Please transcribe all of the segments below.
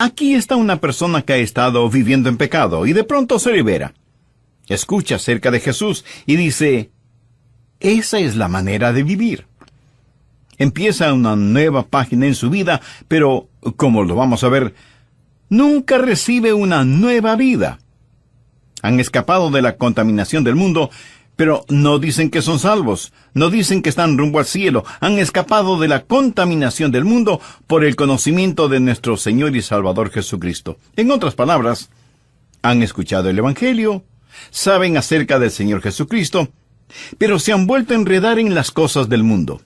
Aquí está una persona que ha estado viviendo en pecado y de pronto se libera. Escucha acerca de Jesús y dice, esa es la manera de vivir. Empieza una nueva página en su vida, pero, como lo vamos a ver, nunca recibe una nueva vida. Han escapado de la contaminación del mundo, pero no dicen que son salvos, no dicen que están rumbo al cielo. Han escapado de la contaminación del mundo por el conocimiento de nuestro Señor y Salvador Jesucristo. En otras palabras, han escuchado el Evangelio, saben acerca del Señor Jesucristo, pero se han vuelto a enredar en las cosas del mundo.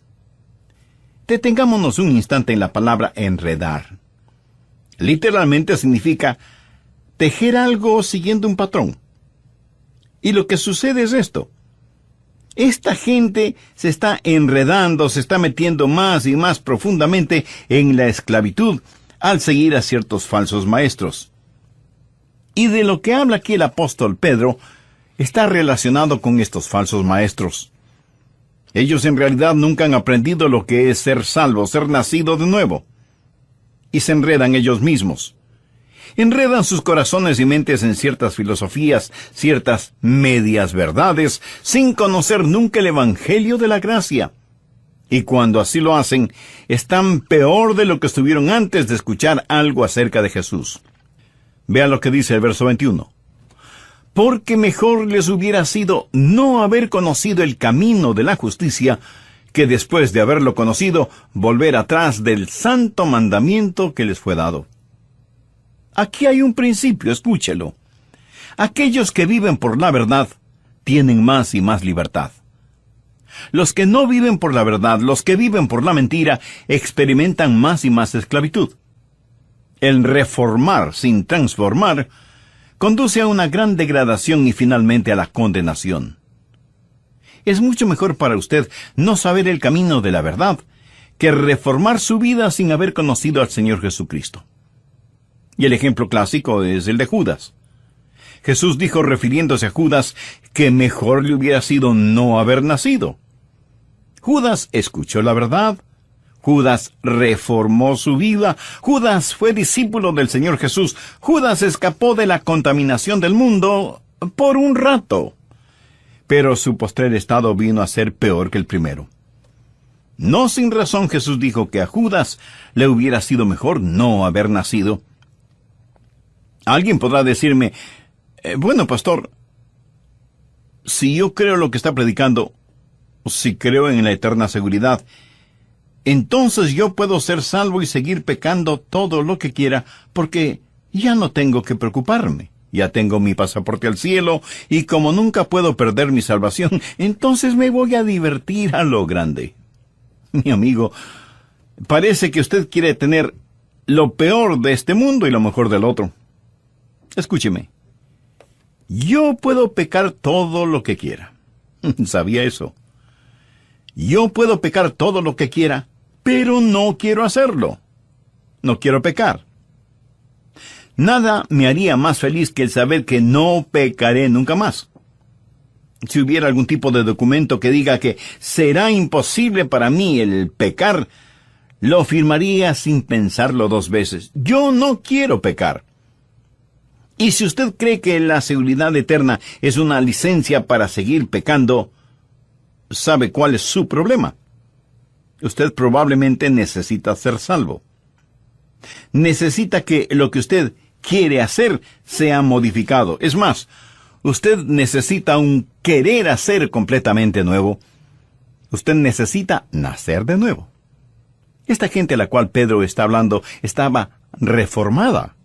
Detengámonos un instante en la palabra enredar. Literalmente significa tejer algo siguiendo un patrón. Y lo que sucede es esto. Esta gente se está enredando, se está metiendo más y más profundamente en la esclavitud al seguir a ciertos falsos maestros. Y de lo que habla aquí el apóstol Pedro está relacionado con estos falsos maestros. Ellos en realidad nunca han aprendido lo que es ser salvo, ser nacido de nuevo. Y se enredan ellos mismos. Enredan sus corazones y mentes en ciertas filosofías, ciertas medias verdades, sin conocer nunca el Evangelio de la gracia. Y cuando así lo hacen, están peor de lo que estuvieron antes de escuchar algo acerca de Jesús. Vea lo que dice el verso 21. Porque mejor les hubiera sido no haber conocido el camino de la justicia, que después de haberlo conocido, volver atrás del santo mandamiento que les fue dado. Aquí hay un principio, escúchelo. Aquellos que viven por la verdad, tienen más y más libertad. Los que no viven por la verdad, los que viven por la mentira, experimentan más y más esclavitud. El reformar sin transformar conduce a una gran degradación y finalmente a la condenación. Es mucho mejor para usted no saber el camino de la verdad que reformar su vida sin haber conocido al Señor Jesucristo. Y el ejemplo clásico es el de Judas. Jesús dijo, refiriéndose a Judas, que mejor le hubiera sido no haber nacido. Judas escuchó la verdad, Judas reformó su vida, Judas fue discípulo del Señor Jesús, Judas escapó de la contaminación del mundo por un rato. Pero su postrer estado vino a ser peor que el primero. No sin razón Jesús dijo que a Judas le hubiera sido mejor no haber nacido. Alguien podrá decirme, bueno, pastor, si yo creo lo que está predicando, si creo en la eterna seguridad, entonces yo puedo ser salvo y seguir pecando todo lo que quiera, porque ya no tengo que preocuparme. Ya tengo mi pasaporte al cielo, y como nunca puedo perder mi salvación, entonces me voy a divertir a lo grande. Mi amigo, parece que usted quiere tener lo peor de este mundo y lo mejor del otro. Escúcheme. Yo puedo pecar todo lo que quiera. ¿Sabía eso? Yo puedo pecar todo lo que quiera, pero no quiero hacerlo. No quiero pecar. Nada me haría más feliz que el saber que no pecaré nunca más. Si hubiera algún tipo de documento que diga que será imposible para mí el pecar, lo firmaría sin pensarlo dos veces. Yo no quiero pecar. Y si usted cree que la seguridad eterna es una licencia para seguir pecando, ¿sabe cuál es su problema? Usted probablemente necesita ser salvo. Necesita que lo que usted quiere hacer sea modificado. Es más, usted necesita un querer hacer completamente nuevo. Usted necesita nacer de nuevo. Esta gente a la cual Pedro está hablando estaba reformada,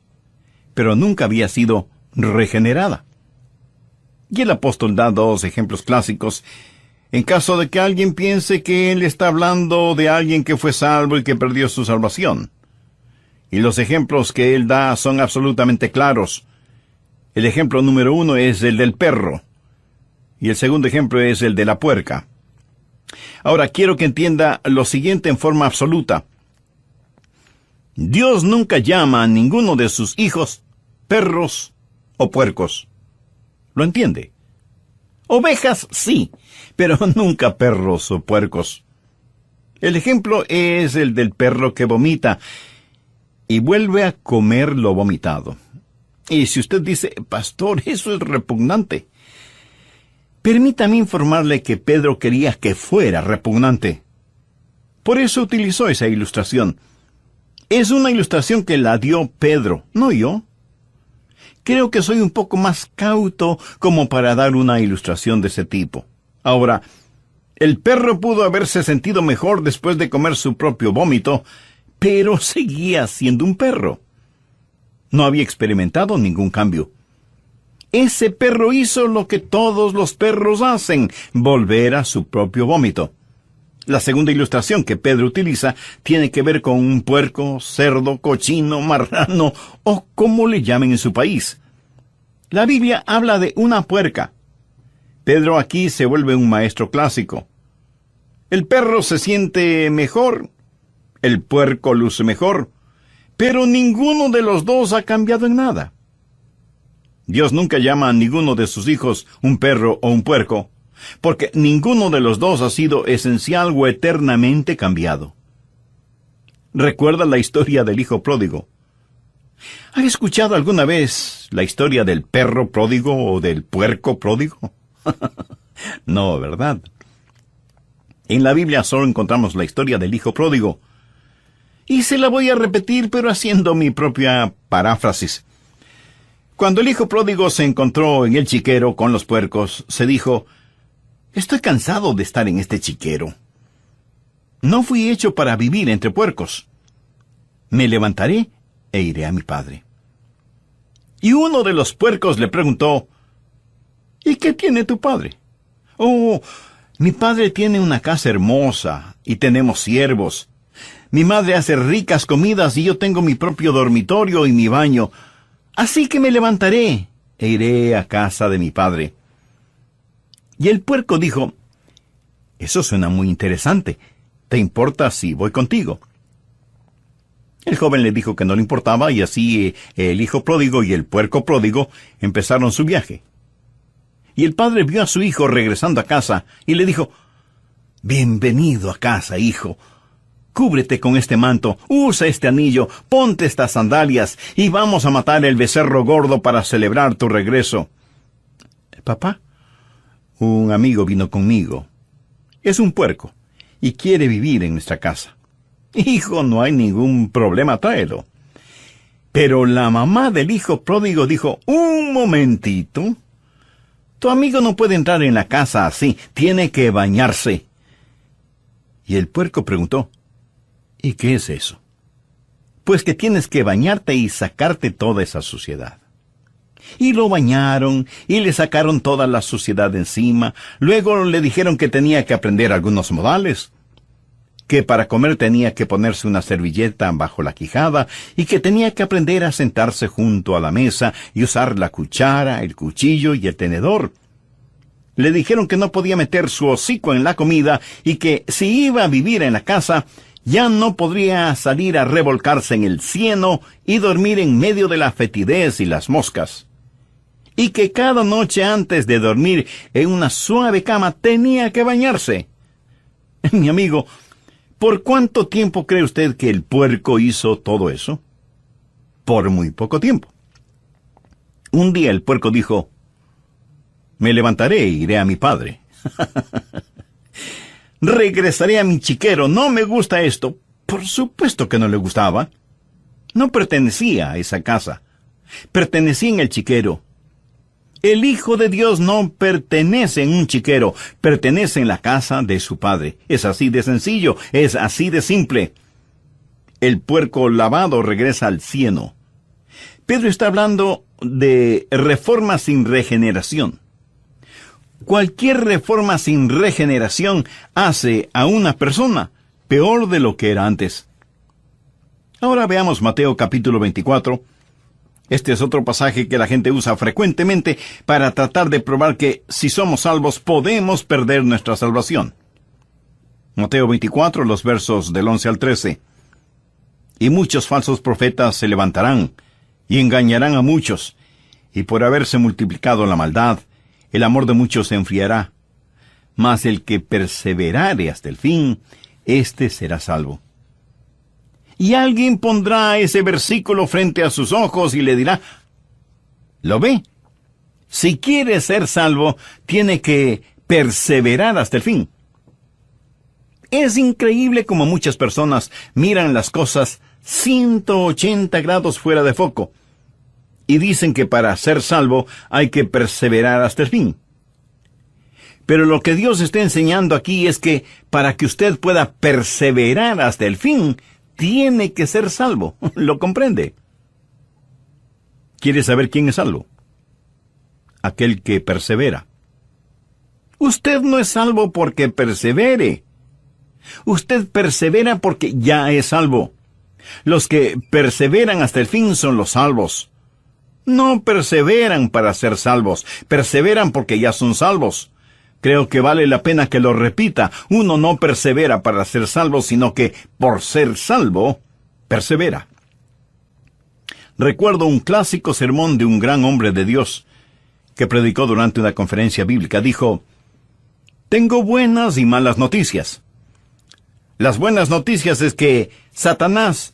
pero nunca había sido regenerada. Y el apóstol da dos ejemplos clásicos, en caso de que alguien piense que él está hablando de alguien que fue salvo y que perdió su salvación. Y los ejemplos que él da son absolutamente claros. El ejemplo número 1 es el del perro, y el segundo ejemplo es el de la puerca. Ahora quiero que entienda lo siguiente en forma absoluta. Dios nunca llama a ninguno de sus hijos perros o puercos. ¿Lo entiende? Ovejas sí, pero nunca perros o puercos. El ejemplo es el del perro que vomita. y vuelve a comer lo vomitado. Y si usted dice, pastor, eso es repugnante, permítame informarle que Pedro quería que fuera repugnante. Por eso utilizó esa ilustración. Es una ilustración que la dio Pedro, no yo. Creo que soy un poco más cauto como para dar una ilustración de ese tipo. Ahora, el perro pudo haberse sentido mejor después de comer su propio vómito, pero seguía siendo un perro. No había experimentado ningún cambio. Ese perro hizo lo que todos los perros hacen, volver a su propio vómito. La segunda ilustración que Pedro utiliza tiene que ver con un puerco, cerdo, cochino, marrano o como le llamen en su país. La Biblia habla de una puerca. Pedro aquí se vuelve un maestro clásico. El perro se siente mejor, el puerco luce mejor, pero ninguno de los dos ha cambiado en nada. Dios nunca llama a ninguno de sus hijos un perro o un puerco, porque ninguno de los dos ha sido esencial o eternamente cambiado. ¿Recuerda la historia del hijo pródigo? ¿Ha escuchado alguna vez la historia del perro pródigo o del puerco pródigo? No, ¿verdad? En la Biblia solo encontramos la historia del hijo pródigo. Y se la voy a repetir, pero haciendo mi propia paráfrasis. Cuando el hijo pródigo se encontró en el chiquero con los puercos, se dijo, «Estoy cansado de estar en este chiquero. No fui hecho para vivir entre puercos. Me levantaré e iré a mi padre». Y uno de los puercos le preguntó, «¿Y qué tiene tu padre?» «Oh, mi padre tiene una casa hermosa y tenemos siervos. Mi madre hace ricas comidas y yo tengo mi propio dormitorio y mi baño. Así que me levantaré e iré a casa de mi padre». Y el puerco dijo, «Eso suena muy interesante. ¿Te importa si voy contigo?» El joven le dijo que no le importaba y así el hijo pródigo y el puerco pródigo empezaron su viaje. Y el padre vio a su hijo regresando a casa y le dijo, «Bienvenido a casa, hijo. Cúbrete con este manto, usa este anillo, ponte estas sandalias y vamos a matar el becerro gordo para celebrar tu regreso». «Papá, un amigo vino conmigo. Es un puerco y quiere vivir en nuestra casa». «Hijo, no hay ningún problema, tráelo». Pero la mamá del hijo pródigo dijo, «Un momentito. Tu amigo no puede entrar en la casa así, tiene que bañarse». Y el puerco preguntó, «¿Y qué es eso?» «Pues que tienes que bañarte y sacarte toda esa suciedad». Y lo bañaron y le sacaron toda la suciedad de encima. Luego le dijeron que tenía que aprender algunos modales, que para comer tenía que ponerse una servilleta bajo la quijada y que tenía que aprender a sentarse junto a la mesa y usar la cuchara, el cuchillo y el tenedor. Le dijeron que no podía meter su hocico en la comida y que si iba a vivir en la casa, ya no podría salir a revolcarse en el cieno y dormir en medio de la fetidez y las moscas. Y que cada noche antes de dormir en una suave cama tenía que bañarse. Mi amigo, ¿por cuánto tiempo cree usted que el puerco hizo todo eso? Por muy poco tiempo. Un día el puerco dijo, «Me levantaré e iré a mi padre». «Regresaré a mi chiquero, no me gusta esto». Por supuesto que no le gustaba. No pertenecía a esa casa. Pertenecía en el chiquero. El Hijo de Dios no pertenece en un chiquero, pertenece en la casa de su Padre. Es así de sencillo, es así de simple. El puerco lavado regresa al cieno. Pedro está hablando de reforma sin regeneración. Cualquier reforma sin regeneración hace a una persona peor de lo que era antes. Ahora veamos Mateo capítulo 24. Este es otro pasaje que la gente usa frecuentemente para tratar de probar que si somos salvos podemos perder nuestra salvación. Mateo 24, los versos del 11 al 13. «Y muchos falsos profetas se levantarán y engañarán a muchos, y por haberse multiplicado la maldad, el amor de muchos se enfriará. Mas el que perseverare hasta el fin, éste será salvo». Y alguien pondrá ese versículo frente a sus ojos y le dirá, ¿lo ve? Si quiere ser salvo, tiene que perseverar hasta el fin. Es increíble cómo muchas personas miran las cosas 180 grados fuera de foco y dicen que para ser salvo hay que perseverar hasta el fin. Pero lo que Dios está enseñando aquí es que para que usted pueda perseverar hasta el fin, tiene que ser salvo. ¿Lo comprende? ¿Quiere saber quién es salvo? Aquel que persevera. Usted no es salvo porque persevere. Usted persevera porque ya es salvo. Los que perseveran hasta el fin son los salvos. No perseveran para ser salvos, perseveran porque ya son salvos. Creo que vale la pena que lo repita. Uno no persevera para ser salvo, sino que por ser salvo, persevera. Recuerdo un clásico sermón de un gran hombre de Dios que predicó durante una conferencia bíblica. Dijo, tengo buenas y malas noticias. Las buenas noticias es que Satanás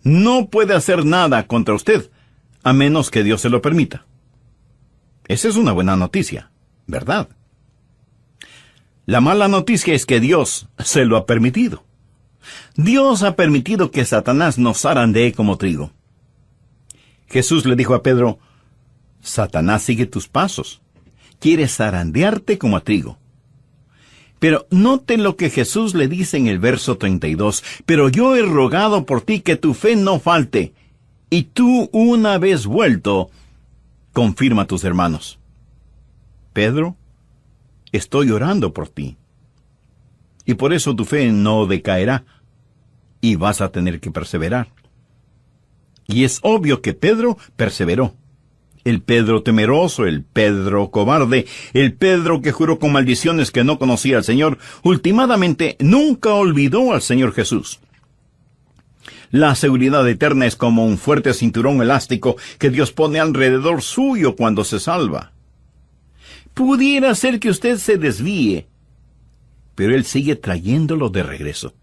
no puede hacer nada contra usted, a menos que Dios se lo permita. Esa es una buena noticia, ¿verdad? La mala noticia es que Dios se lo ha permitido. Dios ha permitido que Satanás nos zarandee como trigo. Jesús le dijo a Pedro, Satanás sigue tus pasos. Quiere zarandearte como a trigo. Pero note lo que Jesús le dice en el verso 32. Pero yo he rogado por ti que tu fe no falte. Y tú, una vez vuelto, confirma a tus hermanos. Pedro, estoy orando por ti. Y por eso tu fe no decaerá. Y vas a tener que perseverar. Y es obvio que Pedro perseveró. El Pedro temeroso, el Pedro cobarde, el Pedro que juró con maldiciones que no conocía al Señor, últimamente nunca olvidó al Señor Jesús. La seguridad eterna es como un fuerte cinturón elástico que Dios pone alrededor suyo cuando se salva. Pudiera ser que usted se desvíe, pero Él sigue trayéndolo de regreso.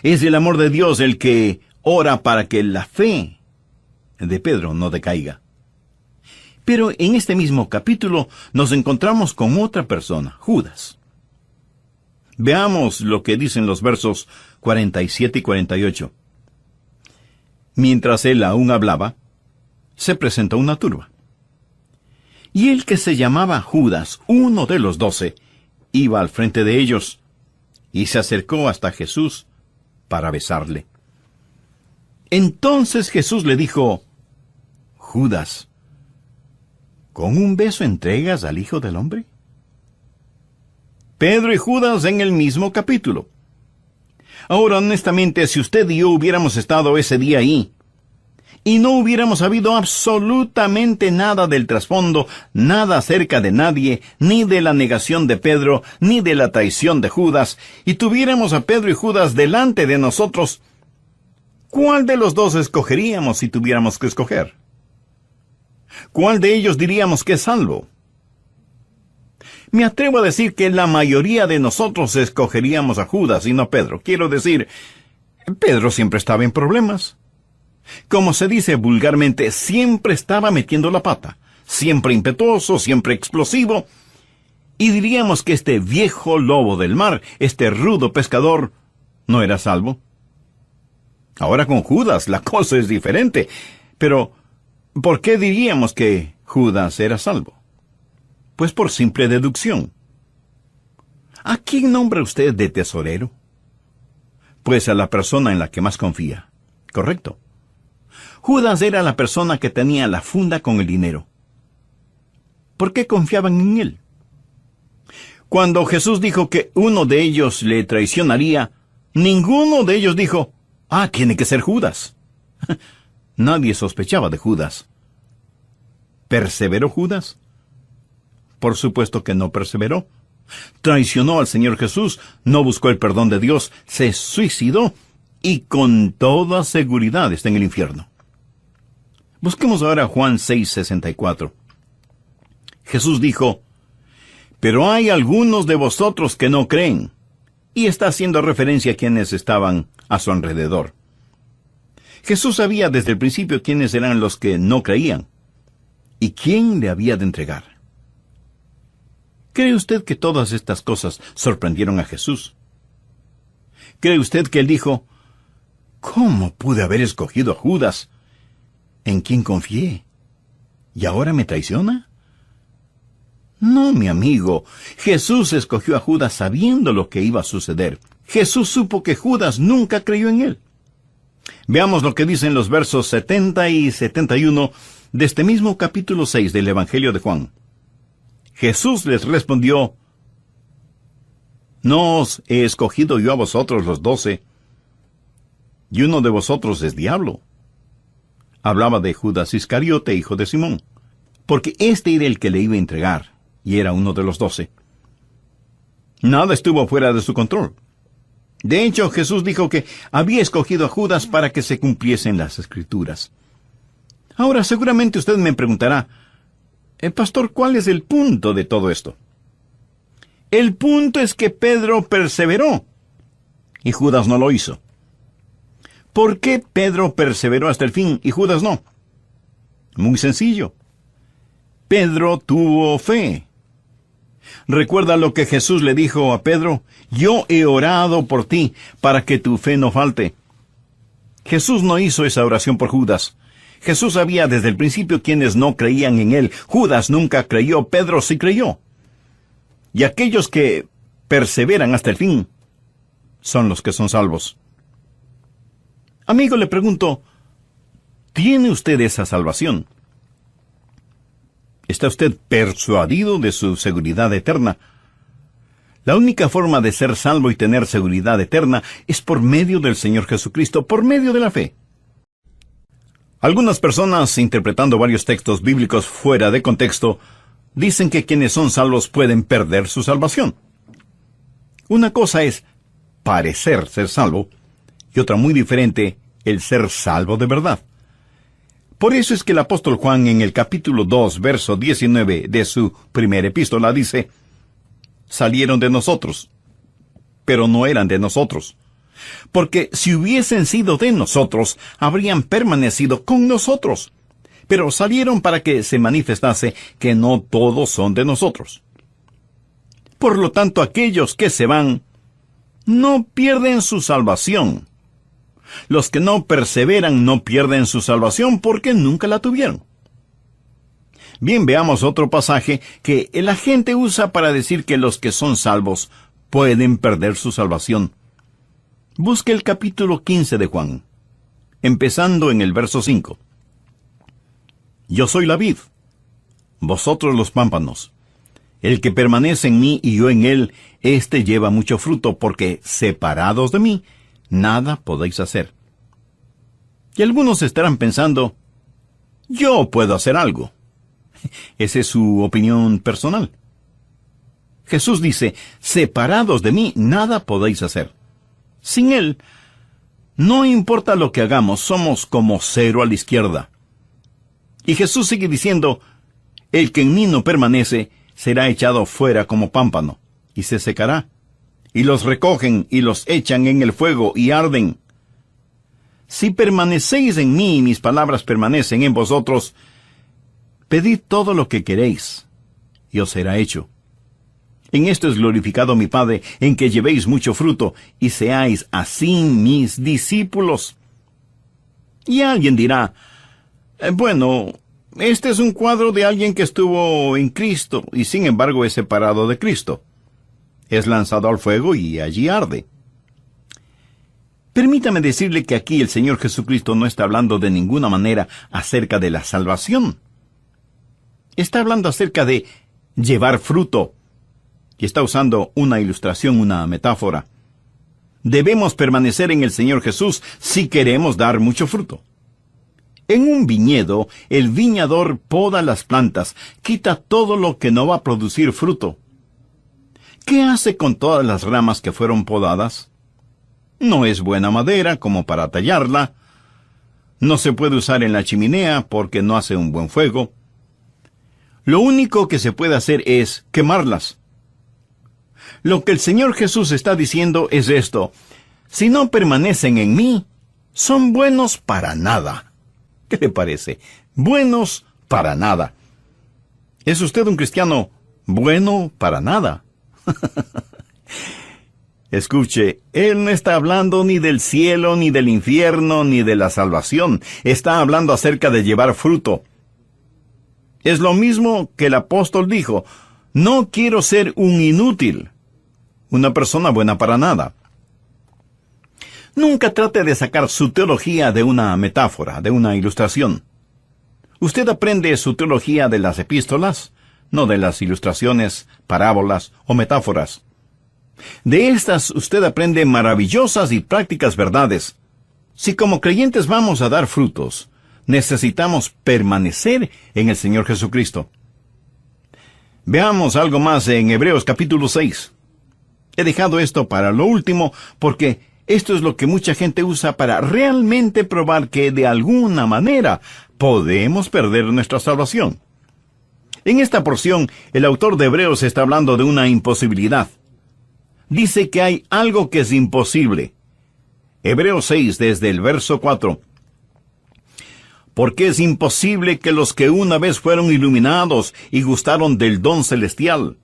Es el amor de Dios el que ora para que la fe de Pedro no decaiga. Pero en este mismo capítulo nos encontramos con otra persona, Judas. Veamos lo que dicen los versos 47 y 48. Mientras él aún hablaba, se presentó una turba. Y el que se llamaba Judas, uno de los 12, iba al frente de ellos y se acercó hasta Jesús para besarle. Entonces Jesús le dijo, Judas, ¿con un beso entregas al Hijo del Hombre? Pedro y Judas en el mismo capítulo. Ahora, honestamente, si usted y yo hubiéramos estado ese día ahí, y no hubiéramos sabido absolutamente nada del trasfondo, nada acerca de nadie, ni de la negación de Pedro, ni de la traición de Judas, y tuviéramos a Pedro y Judas delante de nosotros, ¿cuál de los dos escogeríamos si tuviéramos que escoger? ¿Cuál de ellos diríamos que es salvo? Me atrevo a decir que la mayoría de nosotros escogeríamos a Judas y no a Pedro. Quiero decir, Pedro siempre estaba en problemas. Como se dice vulgarmente, siempre estaba metiendo la pata. Siempre impetuoso, siempre explosivo. Y diríamos que este viejo lobo del mar, este rudo pescador, no era salvo. Ahora con Judas la cosa es diferente. Pero ¿por qué diríamos que Judas era salvo? Pues por simple deducción. ¿A quién nombra usted de tesorero? Pues a la persona en la que más confía. ¿Correcto? Judas era la persona que tenía la funda con el dinero. ¿Por qué confiaban en él? Cuando Jesús dijo que uno de ellos le traicionaría, ninguno de ellos dijo, tiene que ser Judas. Nadie sospechaba de Judas. ¿Perseveró Judas? Por supuesto que no perseveró. Traicionó al Señor Jesús, no buscó el perdón de Dios, se suicidó y con toda seguridad está en el infierno. Busquemos ahora Juan 6:64. Jesús dijo, pero hay algunos de vosotros que no creen. Y está haciendo referencia a quienes estaban a su alrededor. Jesús sabía desde el principio quiénes eran los que no creían y quién le había de entregar. ¿Cree usted que todas estas cosas sorprendieron a Jesús? ¿Cree usted que él dijo, ¿cómo pude haber escogido a Judas, en quien confié, y ahora me traiciona? No, mi amigo, Jesús escogió a Judas sabiendo lo que iba a suceder. Jesús supo que Judas nunca creyó en él. Veamos lo que dicen los versos 70 y 71 de este mismo capítulo 6 del Evangelio de Juan. Jesús les respondió, ¿no os he escogido yo a vosotros los 12, y uno de vosotros es diablo? Hablaba de Judas Iscariote, hijo de Simón, porque este era el que le iba a entregar, y era uno de los 12. Nada estuvo fuera de su control. De hecho, Jesús dijo que había escogido a Judas para que se cumpliesen las Escrituras. Ahora, seguramente usted me preguntará, pastor, ¿cuál es el punto de todo esto? El punto es que Pedro perseveró, y Judas no lo hizo. ¿Por qué Pedro perseveró hasta el fin y Judas no? Muy sencillo. Pedro tuvo fe. ¿Recuerda lo que Jesús le dijo a Pedro? Yo he orado por ti para que tu fe no falte. Jesús no hizo esa oración por Judas. Jesús sabía desde el principio quienes no creían en él. Judas nunca creyó, Pedro sí creyó. Y aquellos que perseveran hasta el fin son los que son salvos. Amigo, le pregunto, ¿tiene usted esa salvación? ¿Está usted persuadido de su seguridad eterna? La única forma de ser salvo y tener seguridad eterna es por medio del Señor Jesucristo, por medio de la fe. Algunas personas, interpretando varios textos bíblicos fuera de contexto, dicen que quienes son salvos pueden perder su salvación. Una cosa es parecer ser salvo, y otra muy diferente, el ser salvo de verdad. Por eso es que el apóstol Juan en el capítulo 2, verso 19 de su primera epístola dice, salieron de nosotros, pero no eran de nosotros. Porque si hubiesen sido de nosotros, habrían permanecido con nosotros. Pero salieron para que se manifestase que no todos son de nosotros. Por lo tanto, aquellos que se van, no pierden su salvación. Los que no perseveran no pierden su salvación porque nunca la tuvieron. Bien, veamos otro pasaje que la gente usa para decir que los que son salvos pueden perder su salvación. Busque el capítulo 15 de Juan, empezando en el verso 5. Yo soy la vid, vosotros los pámpanos. El que permanece en mí y yo en él, éste lleva mucho fruto, porque separados de mí, nada podéis hacer. Y algunos estarán pensando, yo puedo hacer algo. Esa es su opinión personal. Jesús dice, separados de mí, nada podéis hacer. Sin él, no importa lo que hagamos, somos como cero a la izquierda. Y Jesús sigue diciendo, el que en mí no permanece, será echado fuera como pámpano, y se secará. Y los recogen y los echan en el fuego y arden. Si permanecéis en mí y mis palabras permanecen en vosotros, pedid todo lo que queréis, y os será hecho. En esto es glorificado mi Padre, en que llevéis mucho fruto, y seáis así mis discípulos. Y alguien dirá, bueno, este es un cuadro de alguien que estuvo en Cristo, y sin embargo es separado de Cristo. Es lanzado al fuego y allí arde. Permítame decirle que aquí el Señor Jesucristo no está hablando de ninguna manera acerca de la salvación. Está hablando acerca de llevar fruto. Y está usando una ilustración, una metáfora. Debemos permanecer en el Señor Jesús si queremos dar mucho fruto. En un viñedo, el viñador poda las plantas, quita todo lo que no va a producir fruto. ¿Qué hace con todas las ramas que fueron podadas? No es buena madera como para tallarla. No se puede usar en la chimenea porque no hace un buen fuego. Lo único que se puede hacer es quemarlas. Lo que el Señor Jesús está diciendo es esto: si no permanecen en mí, son buenos para nada. ¿Qué le parece? Buenos para nada. ¿Es usted un cristiano bueno para nada? Escuche, él no está hablando ni del cielo, ni del infierno, ni de la salvación. Está hablando acerca de llevar fruto. Es lo mismo que el apóstol dijo: no quiero ser un inútil, una persona buena para nada. Nunca trate de sacar su teología de una metáfora, de una ilustración. Usted aprende su teología de las epístolas, no de las ilustraciones, parábolas o metáforas. De estas usted aprende maravillosas y prácticas verdades. Si como creyentes vamos a dar frutos, necesitamos permanecer en el Señor Jesucristo. Veamos algo más en Hebreos capítulo 6. He dejado esto para lo último porque esto es lo que mucha gente usa para realmente probar que de alguna manera podemos perder nuestra salvación. En esta porción, el autor de Hebreos está hablando de una imposibilidad. Dice que hay algo que es imposible. Hebreos 6, desde el verso 4. Porque es imposible que los que una vez fueron iluminados y gustaron del don celestial,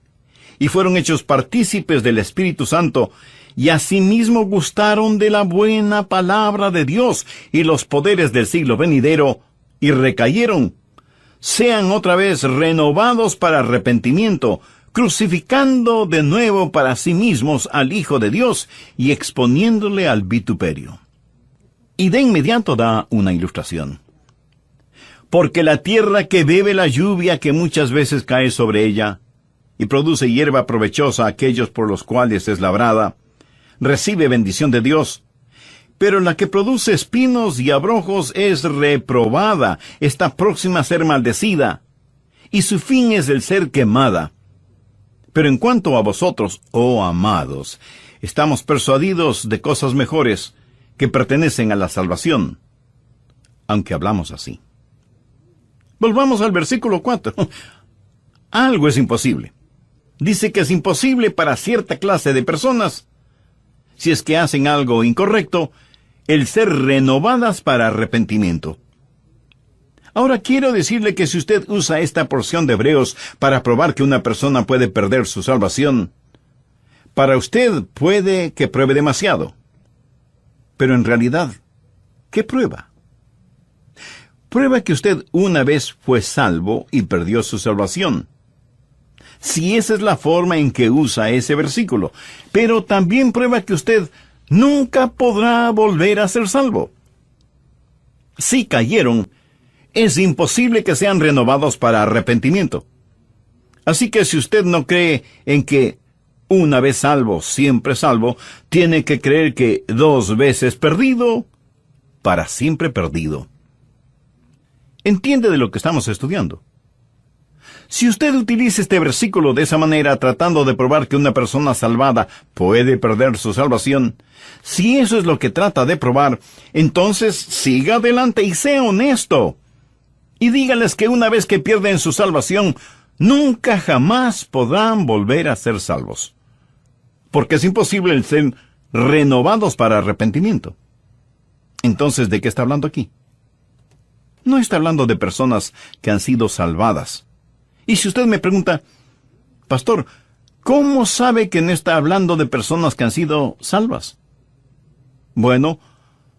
y fueron hechos partícipes del Espíritu Santo, y asimismo gustaron de la buena palabra de Dios y los poderes del siglo venidero, y recayeron, sean otra vez renovados para arrepentimiento, crucificando de nuevo para sí mismos al Hijo de Dios y exponiéndole al vituperio. Y de inmediato da una ilustración. Porque la tierra que bebe la lluvia que muchas veces cae sobre ella, y produce hierba provechosa a aquellos por los cuales es labrada, recibe bendición de Dios. Pero la que produce espinos y abrojos es reprobada, está próxima a ser maldecida, y su fin es el ser quemada. Pero en cuanto a vosotros, oh amados, estamos persuadidos de cosas mejores que pertenecen a la salvación, aunque hablamos así. Volvamos al versículo 4. Algo es imposible. Dice que es imposible para cierta clase de personas, si es que hacen algo incorrecto, el ser renovadas para arrepentimiento. Ahora quiero decirle que si usted usa esta porción de Hebreos para probar que una persona puede perder su salvación, para usted puede que pruebe demasiado. Pero en realidad, ¿qué prueba? Prueba que usted una vez fue salvo y perdió su salvación. Si esa es la forma en que usa ese versículo. Pero también prueba que usted nunca podrá volver a ser salvo. Si cayeron, es imposible que sean renovados para arrepentimiento. Así que si usted no cree en que una vez salvo, siempre salvo, tiene que creer que 2 veces perdido, para siempre perdido. ¿Entiende de lo que estamos estudiando? Si usted utiliza este versículo de esa manera, tratando de probar que una persona salvada puede perder su salvación, si eso es lo que trata de probar, entonces siga adelante y sea honesto. Y dígales que una vez que pierden su salvación, nunca jamás podrán volver a ser salvos. Porque es imposible el ser renovados para arrepentimiento. Entonces, ¿de qué está hablando aquí? No está hablando de personas que han sido salvadas. Y si usted me pregunta, Pastor, ¿cómo sabe que no está hablando de personas que han sido salvas? Bueno,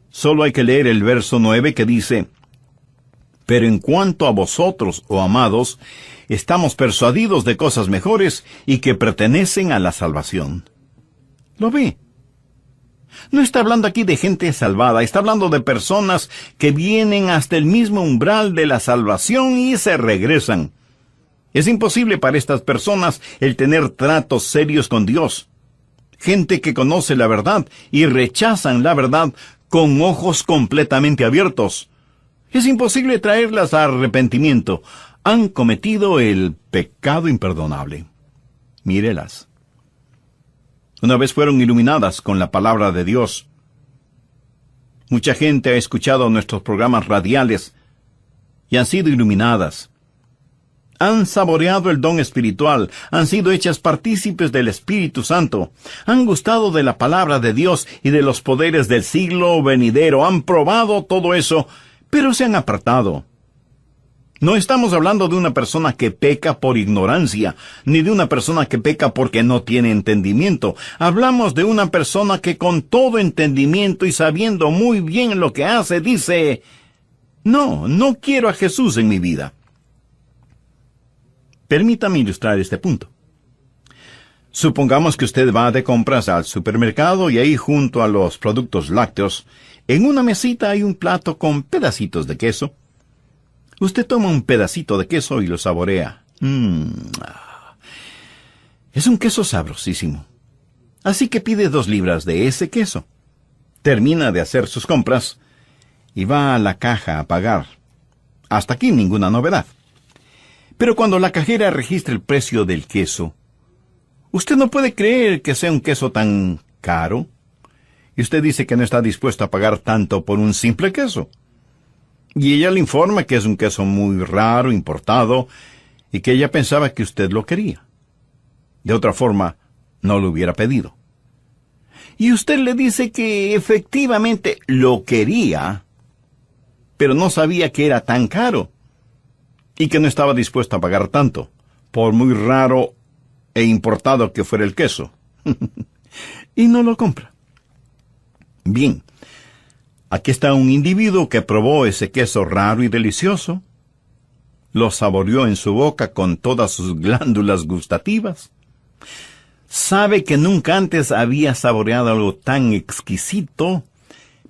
solo hay que leer el verso 9 que dice, pero en cuanto a vosotros, oh amados, estamos persuadidos de cosas mejores y que pertenecen a la salvación. ¿Lo ve? No está hablando aquí de gente salvada, está hablando de personas que vienen hasta el mismo umbral de la salvación y se regresan. Es imposible para estas personas el tener tratos serios con Dios. Gente que conoce la verdad y rechazan la verdad con ojos completamente abiertos. Es imposible traerlas a arrepentimiento. Han cometido el pecado imperdonable. Mírelas. Una vez fueron iluminadas con la palabra de Dios. Mucha gente ha escuchado nuestros programas radiales y han sido iluminadas. Han saboreado el don espiritual, han sido hechas partícipes del Espíritu Santo, han gustado de la palabra de Dios y de los poderes del siglo venidero, han probado todo eso, pero se han apartado. No estamos hablando de una persona que peca por ignorancia, ni de una persona que peca porque no tiene entendimiento. Hablamos de una persona que con todo entendimiento y sabiendo muy bien lo que hace, dice, no quiero a Jesús en mi vida. Permítame ilustrar este punto. Supongamos que usted va de compras al supermercado y ahí junto a los productos lácteos, en una mesita hay un plato con pedacitos de queso. Usted toma un pedacito de queso y lo saborea. Es un queso sabrosísimo. Así que pide 2 libras de ese queso. Termina de hacer sus compras y va a la caja a pagar. Hasta aquí ninguna novedad. Pero cuando la cajera registra el precio del queso, usted no puede creer que sea un queso tan caro. Y usted dice que no está dispuesto a pagar tanto por un simple queso. Y ella le informa que es un queso muy raro, importado, y que ella pensaba que usted lo quería. De otra forma, no lo hubiera pedido. Y usted le dice que efectivamente lo quería, pero no sabía que era tan caro, y que no estaba dispuesto a pagar tanto, por muy raro e importado que fuera el queso. Y no lo compra. Bien, aquí está un individuo que probó ese queso raro y delicioso, lo saboreó en su boca con todas sus glándulas gustativas, sabe que nunca antes había saboreado algo tan exquisito,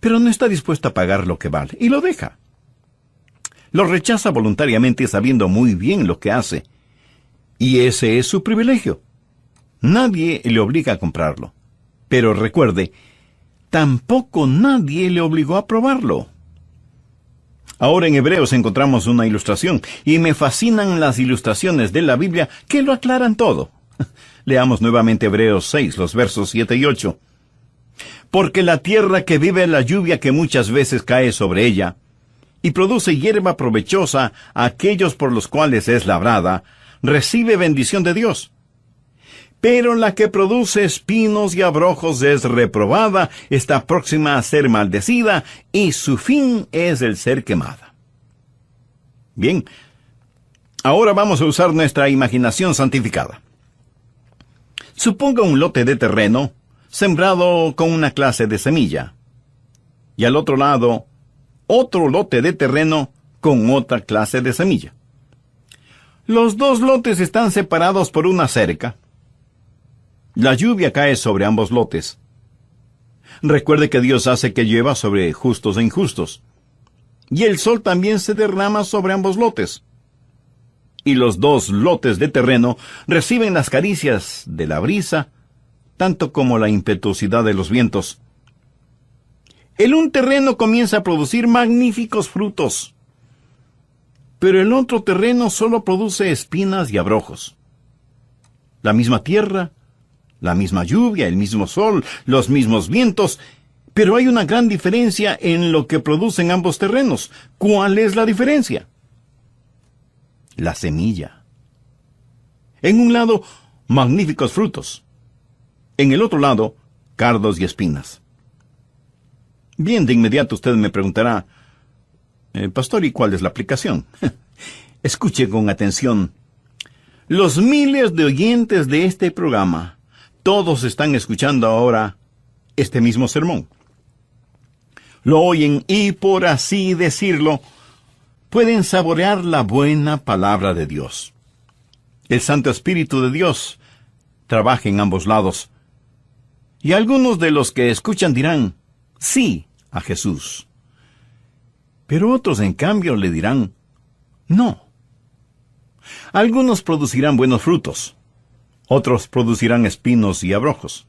pero no está dispuesto a pagar lo que vale, y lo deja. Lo rechaza voluntariamente sabiendo muy bien lo que hace, y ese es su privilegio. Nadie le obliga a comprarlo, pero recuerde, tampoco nadie le obligó a probarlo. Ahora en Hebreos encontramos una ilustración, y me fascinan las ilustraciones de la Biblia que lo aclaran todo. Leamos nuevamente Hebreos 6, los versos 7 y 8. Porque la tierra que vive la lluvia que muchas veces cae sobre ella, y produce hierba provechosa a aquellos por los cuales es labrada, recibe bendición de Dios. Pero la que produce espinos y abrojos es reprobada, está próxima a ser maldecida, y su fin es el ser quemada. Bien, ahora vamos a usar nuestra imaginación santificada. Suponga un lote de terreno, sembrado con una clase de semilla, y al otro lado, otro lote de terreno con otra clase de semilla. Los 2 lotes están separados por una cerca. La lluvia cae sobre ambos lotes. Recuerde que Dios hace que llueva sobre justos e injustos. Y el sol también se derrama sobre ambos lotes. Y los 2 lotes de terreno reciben las caricias de la brisa, tanto como la impetuosidad de los vientos. El un terreno comienza a producir magníficos frutos, pero el otro terreno solo produce espinas y abrojos. La misma tierra, la misma lluvia, el mismo sol, los mismos vientos, pero hay una gran diferencia en lo que producen ambos terrenos. ¿Cuál es la diferencia? La semilla. En un lado, magníficos frutos. En el otro lado, cardos y espinas. Bien, de inmediato usted me preguntará, Pastor, ¿y cuál es la aplicación? Escuche con atención. Los miles de oyentes de este programa, todos están escuchando ahora este mismo sermón. Lo oyen y, por así decirlo, pueden saborear la buena palabra de Dios. El Santo Espíritu de Dios trabaja en ambos lados. Y algunos de los que escuchan dirán, sí, a Jesús. Pero otros, en cambio, le dirán, no. Algunos producirán buenos frutos. Otros producirán espinos y abrojos.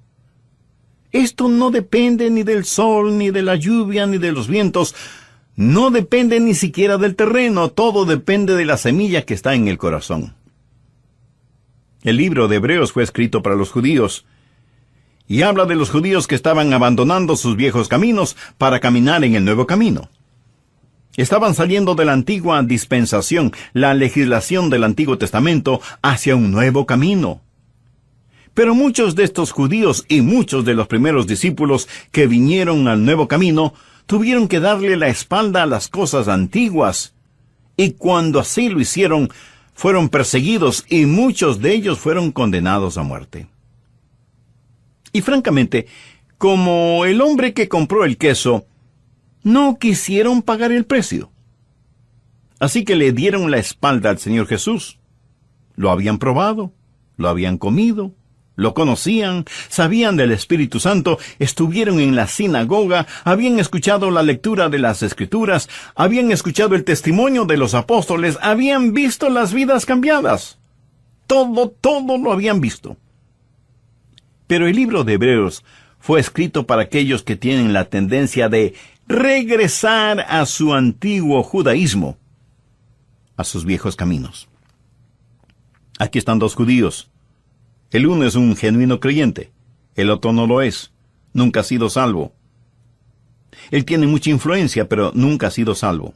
Esto no depende ni del sol, ni de la lluvia, ni de los vientos. No depende ni siquiera del terreno. Todo depende de la semilla que está en el corazón. El libro de Hebreos fue escrito para los judíos, y habla de los judíos que estaban abandonando sus viejos caminos para caminar en el nuevo camino. Estaban saliendo de la antigua dispensación, la legislación del Antiguo Testamento, hacia un nuevo camino. Pero muchos de estos judíos y muchos de los primeros discípulos que vinieron al nuevo camino tuvieron que darle la espalda a las cosas antiguas. Y cuando así lo hicieron, fueron perseguidos y muchos de ellos fueron condenados a muerte. Y francamente, como el hombre que compró el queso, no quisieron pagar el precio. Así que le dieron la espalda al Señor Jesús. Lo habían probado, lo habían comido, lo conocían, sabían del Espíritu Santo, estuvieron en la sinagoga, habían escuchado la lectura de las Escrituras, habían escuchado el testimonio de los apóstoles, habían visto las vidas cambiadas. Todo lo habían visto. Pero el libro de Hebreos fue escrito para aquellos que tienen la tendencia de regresar a su antiguo judaísmo, a sus viejos caminos. Aquí están dos judíos. El uno es un genuino creyente, el otro no lo es, nunca ha sido salvo. Él tiene mucha influencia, pero nunca ha sido salvo.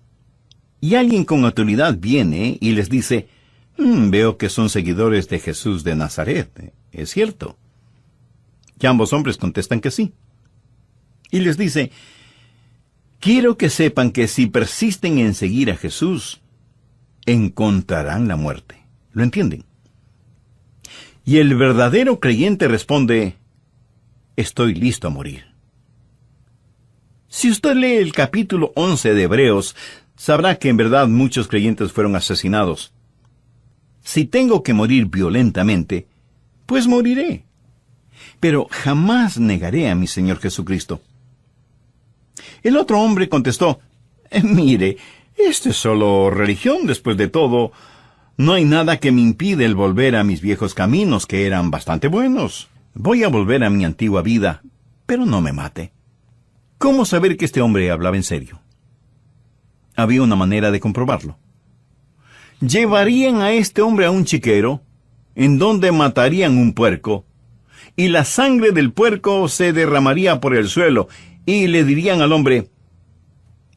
Y alguien con autoridad viene y les dice, veo que son seguidores de Jesús de Nazaret. ¿Es cierto? Y ambos hombres contestan que sí. Y les dice, quiero que sepan que si persisten en seguir a Jesús, encontrarán la muerte. ¿Lo entienden? Y el verdadero creyente responde, estoy listo a morir. Si usted lee el capítulo 11 de Hebreos, sabrá que en verdad muchos creyentes fueron asesinados. Si tengo que morir violentamente, pues moriré. Pero jamás negaré a mi Señor Jesucristo. El otro hombre contestó, mire, esto es solo religión después de todo. No hay nada que me impide el volver a mis viejos caminos, que eran bastante buenos. Voy a volver a mi antigua vida, pero no me mate. ¿Cómo saber que este hombre hablaba en serio? Había una manera de comprobarlo. Llevarían a este hombre a un chiquero, en donde matarían un puerco, y la sangre del puerco se derramaría por el suelo, y le dirían al hombre,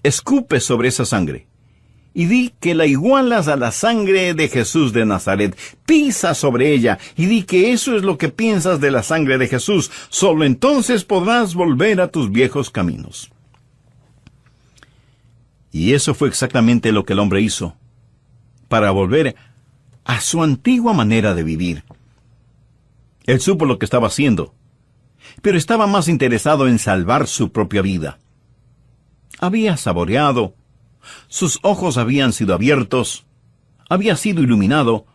escupe sobre esa sangre, y di que la igualas a la sangre de Jesús de Nazaret. Pisa sobre ella, y di que eso es lo que piensas de la sangre de Jesús. Solo entonces podrás volver a tus viejos caminos. Y eso fue exactamente lo que el hombre hizo, para volver a su antigua manera de vivir. Él supo lo que estaba haciendo, pero estaba más interesado en salvar su propia vida. Había saboreado, sus ojos habían sido abiertos, había sido iluminado,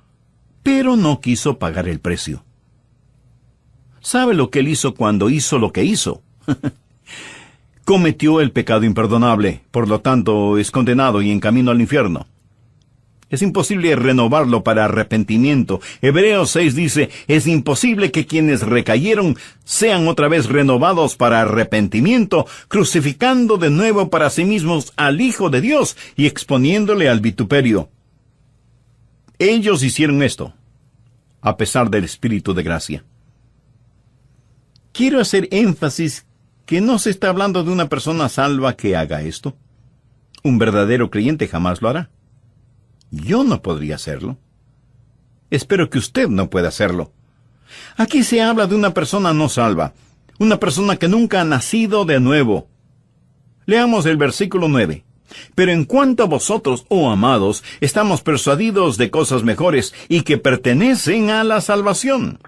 pero no quiso pagar el precio. ¿Sabe lo que él hizo cuando hizo lo que hizo? Cometió el pecado imperdonable, por lo tanto es condenado y en camino al infierno. Es imposible renovarlo para arrepentimiento. Hebreos 6 dice, es imposible que quienes recayeron sean otra vez renovados para arrepentimiento, crucificando de nuevo para sí mismos al Hijo de Dios y exponiéndole al vituperio. Ellos hicieron esto, a pesar del Espíritu de gracia. Quiero hacer énfasis que no se está hablando de una persona salva que haga esto. Un verdadero creyente jamás lo hará. Yo no podría hacerlo. Espero que usted no pueda hacerlo. Aquí se habla de una persona no salva, una persona que nunca ha nacido de nuevo. Leamos el versículo 9. Pero en cuanto a vosotros, oh amados, estamos persuadidos de cosas mejores y que pertenecen a la salvación.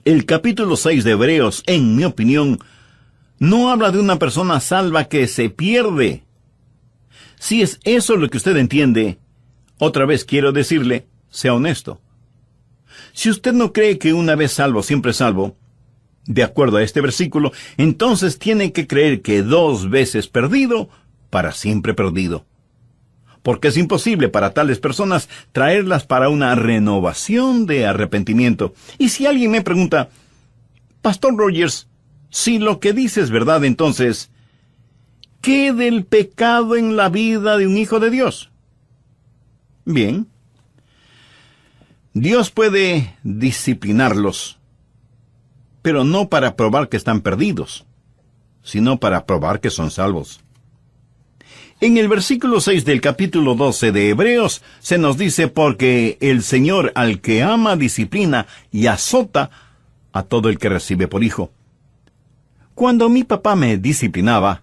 El capítulo 6 de Hebreos, en mi opinión, no habla de una persona salva que se pierde. Si es eso lo que usted entiende, otra vez quiero decirle, sea honesto. Si usted no cree que una vez salvo, siempre salvo, de acuerdo a este versículo, entonces tiene que creer que 2 veces perdido, para siempre perdido. Porque es imposible para tales personas traerlas para una renovación de arrepentimiento. Y si alguien me pregunta, Pastor Rogers, si lo que dice es verdad, entonces, ¿qué del pecado en la vida de un hijo de Dios? Bien. Dios puede disciplinarlos, pero no para probar que están perdidos, sino para probar que son salvos. En el versículo 6 del capítulo 12 de Hebreos se nos dice: porque el Señor al que ama disciplina y azota a todo el que recibe por hijo. Cuando mi papá me disciplinaba,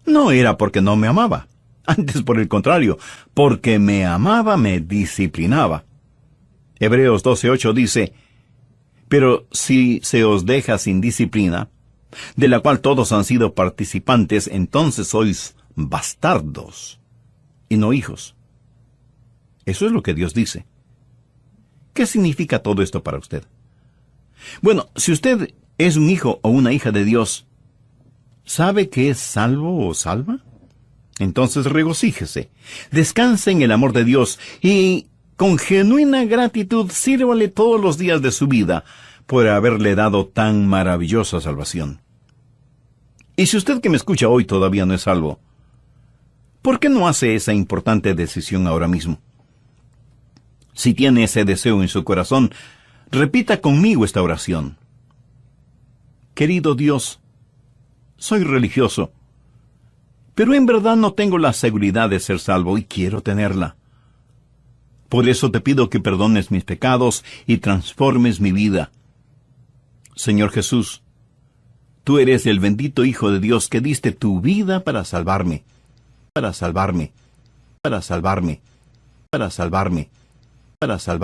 no era porque no me amaba. Antes, por el contrario, porque me amaba, me disciplinaba. Hebreos 12:8 dice: pero si se os deja sin disciplina, de la cual todos han sido participantes, entonces sois bastardos y no hijos. Eso es lo que Dios dice. ¿Qué significa todo esto para usted? Bueno, si usted es un hijo o una hija de Dios, ¿sabe que es salvo o salva? Entonces regocíjese, descanse en el amor de Dios y con genuina gratitud sírvale todos los días de su vida por haberle dado tan maravillosa salvación. Y si usted que me escucha hoy todavía no es salvo, ¿por qué no hace esa importante decisión ahora mismo? Si tiene ese deseo en su corazón, repita conmigo esta oración. Querido Dios, soy religioso, pero en verdad no tengo la seguridad de ser salvo y quiero tenerla. Por eso te pido que perdones mis pecados y transformes mi vida. Señor Jesús, tú eres el bendito Hijo de Dios que diste tu vida para salvarme, para salvarme, para salvarme, para salvarme, para salvarme.